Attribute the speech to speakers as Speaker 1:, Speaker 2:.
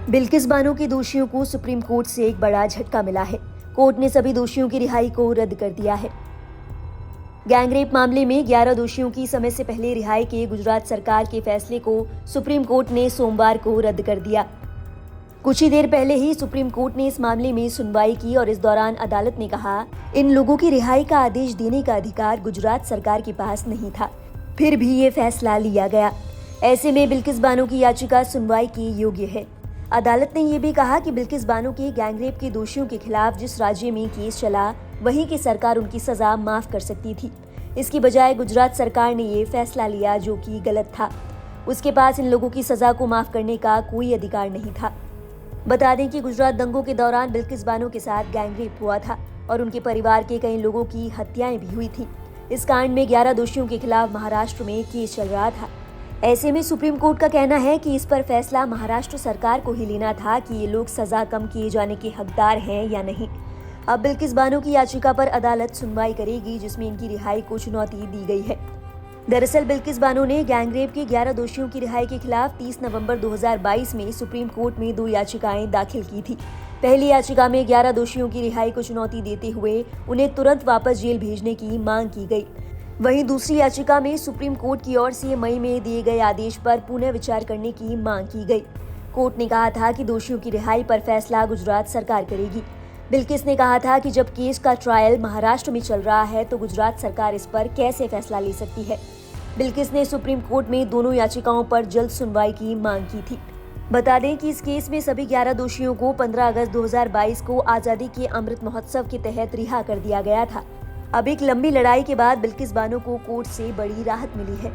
Speaker 1: बिल्किस बानो के दोषियों को सुप्रीम कोर्ट से एक बड़ा झटका मिला है। कोर्ट ने सभी दोषियों की रिहाई को रद्द कर दिया है। गैंगरेप मामले में 11 दोषियों की समय से पहले रिहाई के गुजरात सरकार के फैसले को सुप्रीम कोर्ट ने सोमवार को रद्द कर दिया। कुछ ही देर पहले ही सुप्रीम कोर्ट ने इस मामले में सुनवाई की और इस दौरान अदालत ने कहा, इन लोगों की रिहाई का आदेश देने का अधिकार गुजरात सरकार के पास नहीं था, फिर भी ये फैसला लिया गया। ऐसे में बिल्किस बानो की याचिका सुनवाई के योग्य है। अदालत ने ये भी कहा कि बिल्किस बानो के गैंगरेप के दोषियों के खिलाफ जिस राज्य में केस चला, वहीं की सरकार उनकी सजा माफ कर सकती थी। इसकी बजाय गुजरात सरकार ने ये फैसला लिया, जो कि गलत था। उसके पास इन लोगों की सजा को माफ करने का कोई अधिकार नहीं था। बता दें कि गुजरात दंगों के दौरान बिल्किस बानो के साथ गैंगरेप हुआ था और उनके परिवार के कई लोगों की हत्याएं भी हुई थी। इस कांड में 11 दोषियों के खिलाफ महाराष्ट्र में केस चल रहा था। ऐसे में सुप्रीम कोर्ट का कहना है कि इस पर फैसला महाराष्ट्र सरकार को ही लेना था कि ये लोग सजा कम किए जाने के हकदार हैं या नहीं। अब बिल्किस बानो की याचिका पर अदालत सुनवाई करेगी, जिसमें इनकी रिहाई को चुनौती दी गई है। दरअसल बिल्किस बानो ने गैंगरेप के 11 दोषियों की रिहाई के खिलाफ 30 नवंबर 2022 में सुप्रीम कोर्ट में 2 याचिकाएं दाखिल की थी। पहली याचिका में 11 दोषियों की रिहाई को चुनौती देते हुए उन्हें तुरंत वापस जेल भेजने की मांग की गई। वहीं दूसरी याचिका में सुप्रीम कोर्ट की ओर से मई में दिए गए आदेश पर पुनः विचार करने की मांग की गई। कोर्ट ने कहा था कि दोषियों की रिहाई पर फैसला गुजरात सरकार करेगी। बिल्किस ने कहा था कि जब केस का ट्रायल महाराष्ट्र में चल रहा है तो गुजरात सरकार इस पर कैसे फैसला ले सकती है। बिल्किस ने सुप्रीम कोर्ट में दोनों याचिकाओं पर जल्द सुनवाई की मांग की थी। बता दें कि इस केस में सभी 11 दोषियों को 15 अगस्त 2022 को आजादी के अमृत महोत्सव के तहत रिहा कर दिया गया था। अब एक लंबी लड़ाई के बाद बिल्किस बानो को कोर्ट से बड़ी राहत मिली है।